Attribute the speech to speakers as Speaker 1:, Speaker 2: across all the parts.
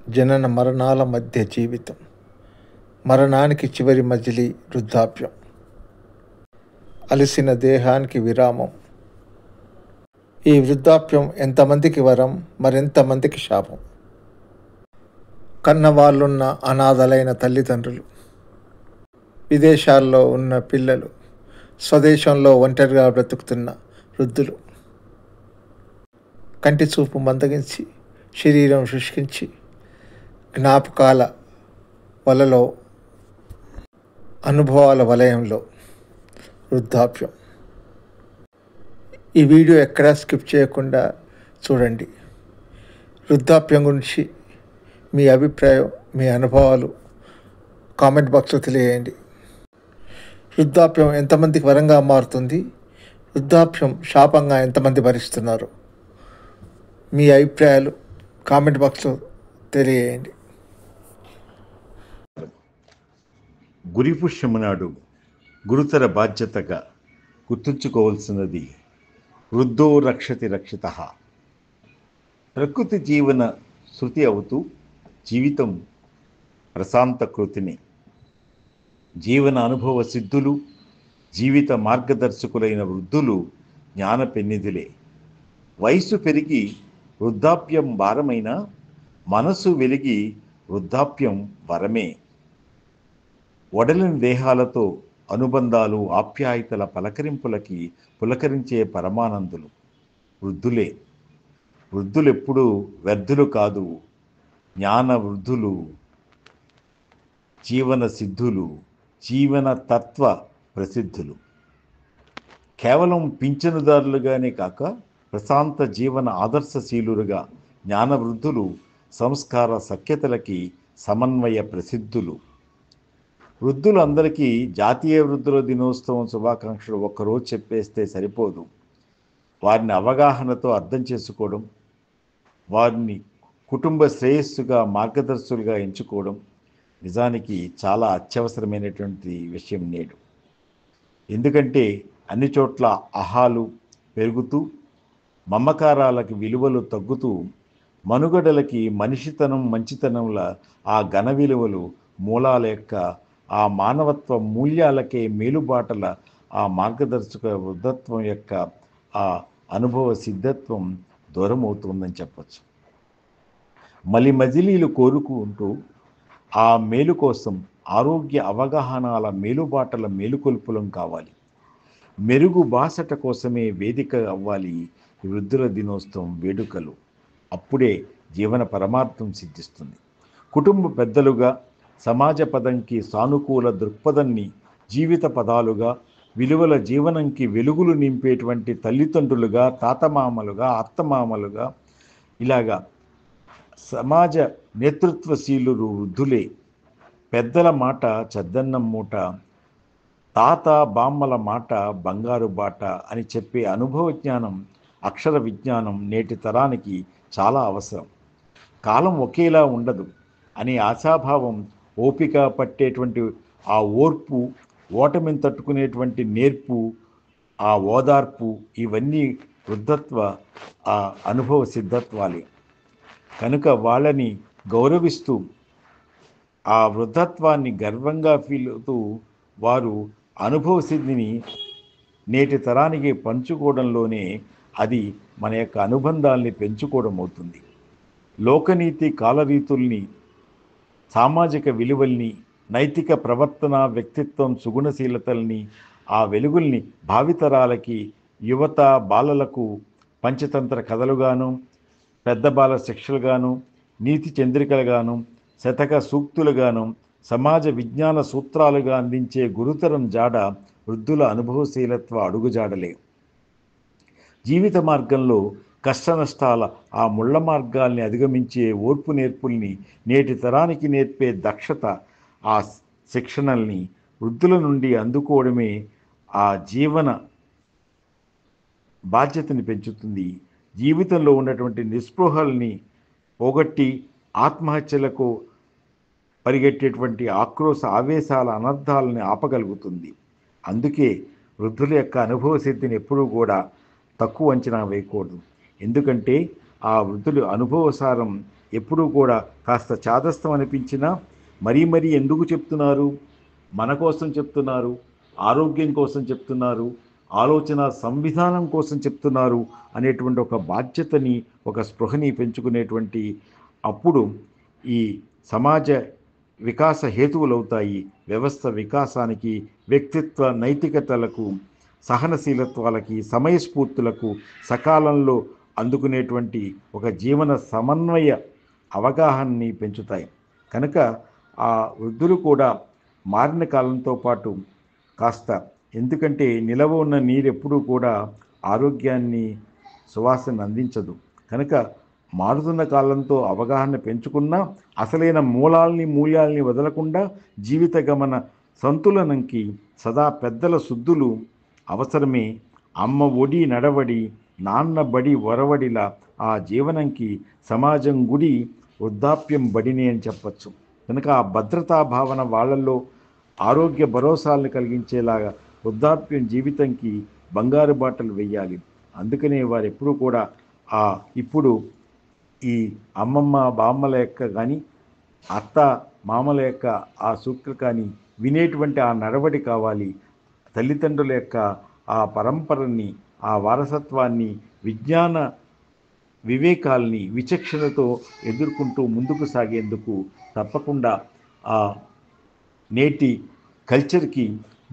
Speaker 1: జనన మరణాల మధ్య జీవితం, మరణానికి చివరి మజిలీ వృద్ధాప్యం, అలసిన దేహానికి విరామం. ఈ వృద్ధాప్యం ఎంతమందికి వరం, మరెంతమందికి శాపం. కన్నవాళ్ళున్న అనాథలైన తల్లిదండ్రులు, విదేశాల్లో ఉన్న పిల్లలు, స్వదేశంలో ఒంటరిగా బ్రతుకుతున్న వృద్ధులు, కంటి చూపు మందగించి, శరీరం శుష్కించి, జ్ఞాపకాల వలలో, అనుభవాల వలయంలో వృద్ధాప్యం. ఈ వీడియో ఎక్కడా స్కిప్ చేయకుండా చూడండి. వృద్ధాప్యం గురించి మీ అభిప్రాయం, మీ అనుభవాలు కామెంట్ బాక్స్లో తెలియజేయండి. వృద్ధాప్యం ఎంతమందికి వరంగా మారుతుంది? వృద్ధాప్యం శాపంగా ఎంతమంది భరిస్తున్నారు? మీ అభిప్రాయాలు కామెంట్ బాక్స్లో తెలియజేయండి.
Speaker 2: గురిపుష్యము నాడు గురుతర బాధ్యతగా గుర్తుంచుకోవాల్సినది వృద్ధో రక్షతి రక్షితః. ప్రకృతి జీవన శృతి అవుతూ జీవితం ప్రశాంత కృతిని, జీవన అనుభవ సిద్ధులు, జీవిత మార్గదర్శకులైన వృద్ధులు జ్ఞాన పెన్నిధులే. వయసు పెరిగి వృద్ధాప్యం భారమైన, మనసు వెలిగి వృద్ధాప్యం వరమే. వడలిన దేహాలతో అనుబంధాలు, ఆప్యాయతల పలకరింపులకి పులకరించే పరమానందులు వృద్ధులే. వృద్ధులెప్పుడూ వ్యర్థులు కాదు, జ్ఞాన వృద్ధులు, జీవన సిద్ధులు, జీవన తత్వ ప్రసిద్ధులు. కేవలం పింఛనుదారులుగానే కాక ప్రశాంత జీవన ఆదర్శశీలురుగా జ్ఞానవృద్ధులు సంస్కార సఖ్యతలకి సమన్వయ ప్రసిద్ధులు. వృద్ధులు అందరికీ జాతీయ వృద్ధుల దినోత్సవం శుభాకాంక్షలు ఒక్కరోజు చెప్పేస్తే సరిపోదు. వారిని అవగాహనతో అర్థం చేసుకోవడం, వారిని కుటుంబ శ్రేయస్సుగా మార్గదర్శులుగా ఎంచుకోవడం నిజానికి చాలా అత్యవసరమైనటువంటి విషయం నేడు. ఎందుకంటే అన్ని చోట్ల అహాలు పెరుగుతూ, మమకారాలకి విలువలు తగ్గుతూ, మనుగడలకి మనిషితనం మంచితనంల ఆ ఘన విలువలు మూలాల యొక్క ఆ మానవత్వ మూల్యాలకే మేలుబాటల ఆ మార్గదర్శక వృద్ధత్వం యొక్క ఆ అనుభవ సిద్ధత్వం దూరమవుతుందని చెప్పచ్చు. మజిలీలు కోరుకుంటూ ఆ మేలు కోసం ఆరోగ్య అవగాహనల మేలుబాటల మేలుకొల్పులం కావాలి. మెరుగు బాసట కోసమే వేదిక అవ్వాలి ఈ వృద్ధుల దినోత్సవం వేడుకలు. అప్పుడే జీవన పరమార్థం సిద్ధిస్తుంది. కుటుంబ పెద్దలుగా సమాజ పదంకి సానుకూల దృక్పథాన్ని జీవిత పదాలుగా, విలువల జీవనంకి వెలుగులు నింపేటువంటి తల్లిదండ్రులుగా, తాతమామలుగా, అత్తమామలుగా, ఇలాగా సమాజ నేతృత్వశీలురు వృద్ధులే. పెద్దల మాట చద్దన్నం మూట, తాత బామ్మల మాట బంగారు బాట అని చెప్పే అనుభవ జ్ఞానం, అక్షర విజ్ఞానం నేటి తరానికి చాలా అవసరం. కాలం ఒకేలా ఉండదు అనే ఆశాభావం, ఓపిక పట్టేటువంటి ఆ ఓర్పు, ఓటమిని తట్టుకునేటువంటి నేర్పు, ఆ ఓదార్పు, ఇవన్నీ వృద్ధత్వ ఆ అనుభవ సిద్ధత్వాలే. కనుక వాళ్ళని గౌరవిస్తూ ఆ వృద్ధత్వాన్ని గర్వంగా ఫీల్ అవుతూ వారు అనుభవ సిద్ధిని నేటి తరానికి పంచుకోవడంలోనే అది మన యొక్క అనుబంధాల్ని పెంచుకోవడం అవుతుంది. లోకనీతి కాలరీతుల్ని, సామాజిక విలువల్ని, నైతిక ప్రవర్తన, వ్యక్తిత్వం, సుగుణశీలతల్ని, ఆ వెలుగుల్ని భావితరాలకి, యువత బాలలకు పంచతంత్ర కథలుగాను, పెద్ద బాల శిక్షలుగాను, నీతి చంద్రికలుగాను, శతక సూక్తులుగాను, సమాజ విజ్ఞాన సూత్రాలుగా అందించే గురుతరం జాడ వృద్ధుల అనుభవశీలత్వ అడుగుజాడలే. జీవిత మార్గంలో కష్టనష్టాల ఆ ముళ్ళ మార్గాల్ని అధిగమించే ఓర్పు నేర్పుల్ని నేటి తరానికి నేర్పే దక్షత, ఆ శిక్షణల్ని వృద్ధుల నుండి అందుకోవడమే ఆ జీవన బాధ్యతని పెంచుతుంది. జీవితంలో ఉన్నటువంటి నిస్పృహల్ని పోగొట్టి ఆత్మహత్యలకు పరిగెట్టేటువంటి ఆక్రోశ ఆవేశాల అనర్థాలని ఆపగలుగుతుంది. అందుకే వృద్ధుల యొక్క అనుభవ సిద్ధిని ఎప్పుడూ కూడా తక్కువ అంచనా వేయకూడదు. ఎందుకంటే ఆ వృద్ధుల అనుభవసారం ఎప్పుడూ కూడా కాస్త చాదస్తం అనిపించినా మరీ మరీ ఎందుకు చెప్తున్నారు, మన కోసం చెప్తున్నారు, ఆరోగ్యం కోసం చెప్తున్నారు, ఆలోచన సంవిధానం కోసం చెప్తున్నారు అనేటువంటి ఒక బాధ్యతని, ఒక స్పృహని పెంచుకునేటువంటి అప్పుడు ఈ సమాజ వికాస హేతువులవుతాయి. వ్యవస్థ వికాసానికి, వ్యక్తిత్వ నైతికతలకు, సహనశీలత్వాలకి, సమయస్ఫూర్తులకు సకాలంలో అందుకునేటువంటి ఒక జీవన సమన్వయ అవగాహనని పెంచుతాయి. కనుక ఆ వృద్ధులు కూడా మారిన కాలంతో పాటు కాస్త, ఎందుకంటే నిలవ ఉన్న నీరు ఎప్పుడూ కూడా ఆరోగ్యాన్ని, సువాసన అందించదు. కనుక మారుతున్న కాలంతో అవగాహన పెంచుకున్నా అసలైన మూల్యాల్ని వదలకుండా జీవిత గమన సంతులనంకి సదా పెద్దల శుద్ధులు అవసరమే. అమ్మ ఒడి నడవడి, నాన్న బడి వరవడిలా ఆ జీవనంకి సమాజం గుడి, వృద్ధాప్యం బడిని అని చెప్పచ్చు. కనుక ఆ భద్రతా భావన వాళ్ళల్లో ఆరోగ్య భరోసాలను కలిగించేలాగా వృద్ధాప్యం జీవితంకి బంగారు బాటలు వేయాలి. అందుకనే వారు ఎప్పుడూ కూడా ఇప్పుడు ఈ అమ్మమ్మ బామ్మల యొక్క కానీ, అత్త మామల యొక్క ఆ సూక్తులు కానీ వినేటువంటి ఆ నడవడి కావాలి. తల్లిదండ్రుల యొక్క ఆ పరంపరని, ఆ వారసత్వాన్ని, విజ్ఞాన వివేకాల్ని విచక్షణతో ఎదుర్కొంటూ ముందుకు సాగేందుకు తప్పకుండా ఆ నేటి కల్చర్కి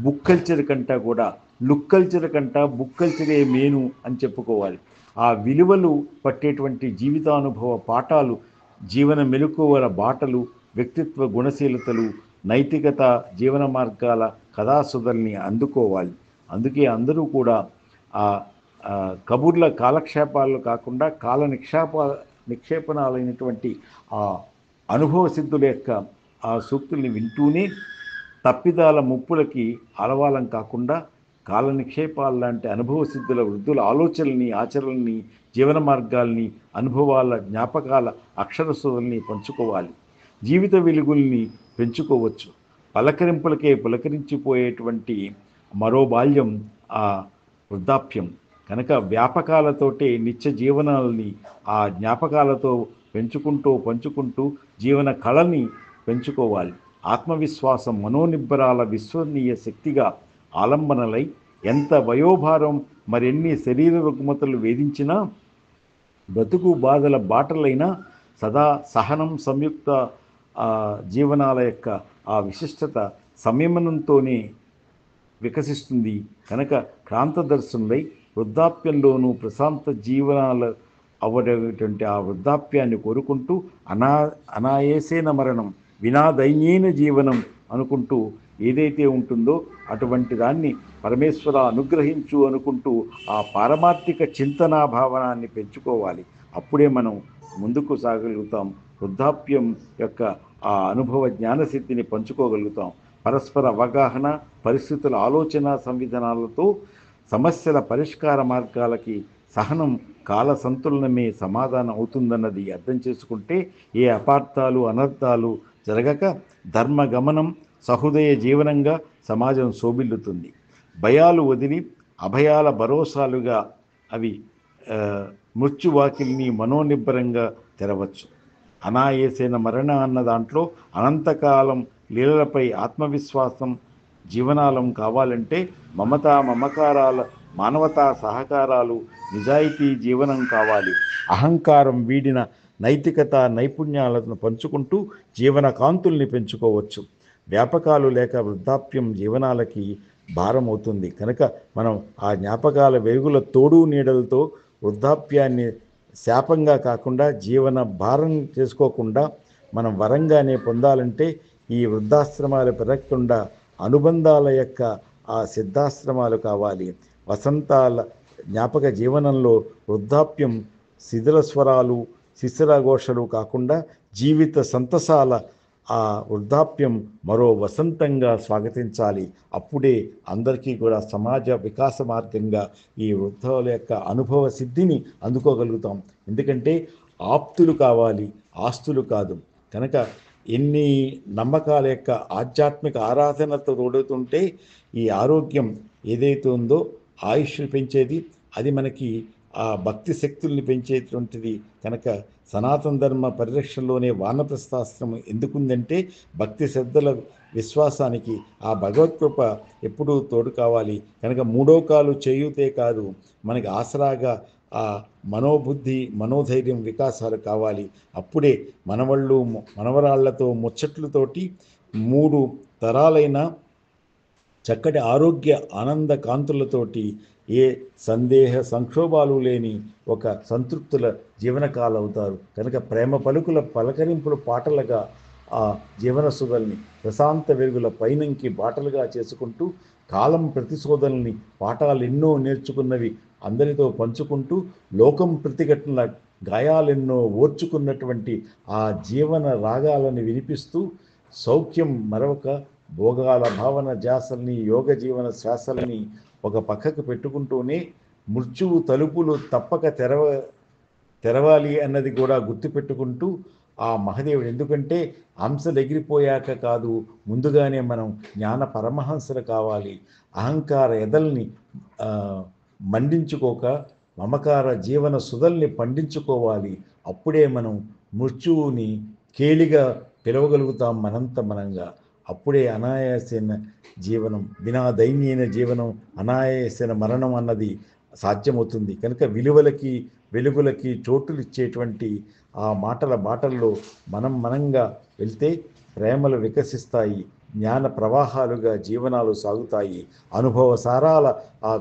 Speaker 2: బుక్ కల్చర్ కంటా కూడా లుక్ కల్చర్ కంటా బుక్ కల్చరే మేను అని చెప్పుకోవాలి. ఆ విలువలు పట్టేటువంటి జీవితానుభవ పాఠాలు, జీవన మెలకువల బాటలు, వ్యక్తిత్వ గుణశీలతలు, నైతికత, జీవన మార్గాల కథాసుధల్ని అందుకోవాలి. అందుకే అందరూ కూడా ఆ కబుర్ల కాలక్షేపాలు కాకుండా నిక్షేపణాలైనటువంటి ఆ అనుభవ సిద్ధుల యొక్క ఆ సూక్తుల్ని వింటూనే తప్పిదాల ముప్పులకి అలవాలం కాకుండా కాల నిక్షేపాలు లాంటి అనుభవ సిద్ధుల వృద్ధుల ఆలోచనల్ని, ఆచరణల్ని, జీవన మార్గాల్ని, అనుభవాల, జ్ఞాపకాల అక్షరసుధల్ని పంచుకోవాలి. జీవిత వెలుగుల్ని పెంచుకోవచ్చు. పలకరింపులకే పులకరించిపోయేటువంటి మరో బాల్యం ఆ వృద్ధాప్యం. కనుక వ్యాపకాలతోటే నిత్య జీవనాల్ని ఆ జ్ఞాపకాలతో పంచుకుంటూ జీవన కళని పెంచుకోవాలి. ఆత్మవిశ్వాసం, మనోనిబ్బరాల విశ్వసనీయ శక్తిగా ఆలంబనలై ఎంత వయోభారం, మరెన్ని శరీర రుగ్మతలు వేధించినా, బ్రతుకు బాధల బాటలైనా సదా సహనం, సంయుక్త జీవనాల యొక్క ఆ విశిష్టత సంయమనంతోనే వికసిస్తుంది. కనుక క్రాంతదర్శనులై వృద్ధాప్యంలోనూ ప్రశాంత జీవనాలు అవ్వటువంటి ఆ వృద్ధాప్యాన్ని కోరుకుంటూ అనాయాసేన మరణం వినా దైన్యేన జీవనం అనుకుంటూ ఏదైతే ఉంటుందో అటువంటి దాన్ని పరమేశ్వర అనుగ్రహించు అనుకుంటూ ఆ పారమార్థిక చింతనా భావనాన్ని పెంచుకోవాలి. అప్పుడే మనం ముందుకు సాగలుగుతాం. వృద్ధాప్యం యొక్క ఆ అనుభవ జ్ఞానసిద్ధిని పంచుకోగలుగుతాం. పరస్పర అవగాహన, పరిస్థితుల ఆలోచన సంవిధానాలతో సమస్యల పరిష్కార మార్గాలకి సహనం, కాల సంతులనమే సమాధానం అవుతుందన్నది అర్థం చేసుకుంటే ఏ అపార్థాలు, అనర్థాలు జరగక ధర్మగమనం, సహృదయ జీవనంగా సమాజం శోభిల్లుతుంది. భయాలు వదిలి అభయాల భరోసాలుగా అవి మృత్యువాకిల్ని మనోనిబ్బరంగా తెరవచ్చు. అనాయాసేన మరణ అన్న దాంట్లో అనంతకాలం లీలలపై ఆత్మవిశ్వాసం జీవనాలం కావాలంటే మమతా మమకారాల, మానవతా సహకారాలు, నిజాయితీ జీవనం కావాలి. అహంకారం వీడిన నైతికత నైపుణ్యాలను పంచుకుంటూ జీవన కాంతుల్ని పెంచుకోవచ్చు. వ్యాపకాలు లేక వృద్ధాప్యం జీవనాలకి భారం అవుతుంది. కనుక మనం ఆ జ్ఞాపకాల వెలుగుల తోడు నీడలతో వృద్ధాప్యాన్ని శాపంగా కాకుండా జీవన భారం చేసుకోకుండా మనం వరంగానే పొందాలంటే ఈ వృద్ధాశ్రమాలు పెరగకుండా అనుబంధాల యొక్క ఆ సిద్ధాశ్రమాలు కావాలి. వసంతాల జ్ఞాపక జీవనంలో వృద్ధాప్యం శిథిల స్వరాలు, శిశిరఘోషలు కాకుండా జీవిత సంతసాల ఆ వృద్ధాప్యం మరో వసంతంగా స్వాగతించాలి. అప్పుడే అందరికీ కూడా సమాజ వికాస మార్గంగా ఈ వృద్ధుల యొక్క అనుభవ సిద్ధిని అందుకోగలుగుతాం. ఎందుకంటే ఆప్తులు కావాలి, ఆస్తులు కాదు. కనుక ఎన్ని నమ్మకాల యొక్క ఆధ్యాత్మిక ఆరాధనతో తోడుతుంటే ఈ ఆరోగ్యం ఏదైతే ఉందో ఆయుష్ పెంచేది, అది మనకి ఆ భక్తి శక్తుల్ని పెంచేటువంటిది. కనుక సనాతన ధర్మ పరిరక్షణలోనే వానప్రస్థాశ్రమం ఎందుకుందంటే భక్తి శ్రద్ధల విశ్వాసానికి ఆ భగవత్కృప ఎప్పుడూ తోడు కావాలి. కనుక మూడో కాలు చేయూతే కాదు, మనకి ఆసరాగా ఆ మనోబుద్ధి మనోధైర్యం వికాసాలు కావాలి. అప్పుడే మనవళ్ళు మనవరాళ్లతో ముచ్చట్లతోటి 3 తరాలైన చక్కటి ఆరోగ్య ఆనంద కాంతులతోటి ఏ సందేహ సంక్షోభాలు లేని ఒక సంతృప్తుల జీవనకాలు అవుతారు. కనుక ప్రేమ పలుకుల పలకరింపుల పాటలుగా ఆ జీవన సుధల్ని ప్రశాంత వెలుగుల పైనంకి బాటలుగా చేసుకుంటూ కాలం ప్రతిశోధనల్ని పాఠాలు ఎన్నో నేర్చుకున్నవి అందరితో పంచుకుంటూ లోకం ప్రతిఘటనల గాయాలెన్నో ఓర్చుకున్నటువంటి ఆ జీవన రాగాలను వినిపిస్తూ సౌఖ్యం మరొక భోగాల భావన జాసల్ని యోగ జీవన శ్వాసల్ని ఒక పక్కకు పెట్టుకుంటూనే మృత్యువు తలుపులు తప్పక తెరవాలి అన్నది కూడా గుర్తుపెట్టుకుంటూ ఆ మహదేవుడు, ఎందుకంటే హంసలు ఎగిరిపోయాక కాదు, ముందుగానే మనం జ్ఞాన పరమహంసలు కావాలి. అహంకార ఎదల్ని మండించుకోక మమకార జీవన సుధల్ని పండించుకోవాలి. అప్పుడే మనం మృత్యువుని కేలిగా పిలవగలుగుతాం మనంత మనంగా. అప్పుడే అనాయాసైన జీవనం, బినా దైన్యైన జీవనం, అనాయాసైన మరణం అన్నది సాధ్యమవుతుంది. కనుక విలువలకి వెలుగులకి చోటులు ఇచ్చేటువంటి ఆ మాటల బాటల్లో మనంగా వెళ్తే ప్రేమలు వికసిస్తాయి, జ్ఞాన ప్రవాహాలుగా జీవనాలు సాగుతాయి. అనుభవ సారాల ఆ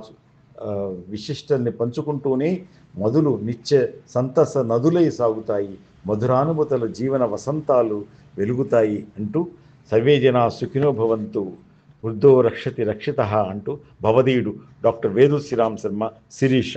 Speaker 2: విశిష్టల్ని పంచుకుంటూనే మొదలు నిత్య సంతస నదులై సాగుతాయి, మధురానుభూతుల జీవన వసంతాలు వెలుగుతాయి అంటూ సర్వే జనా సుఖినో భవంతు, వృద్ధో రక్షతి రక్షితః అంటూ భవదీయుడు డాక్టర్ వేదు శ్రీరామ్ శర్మ శిరీష.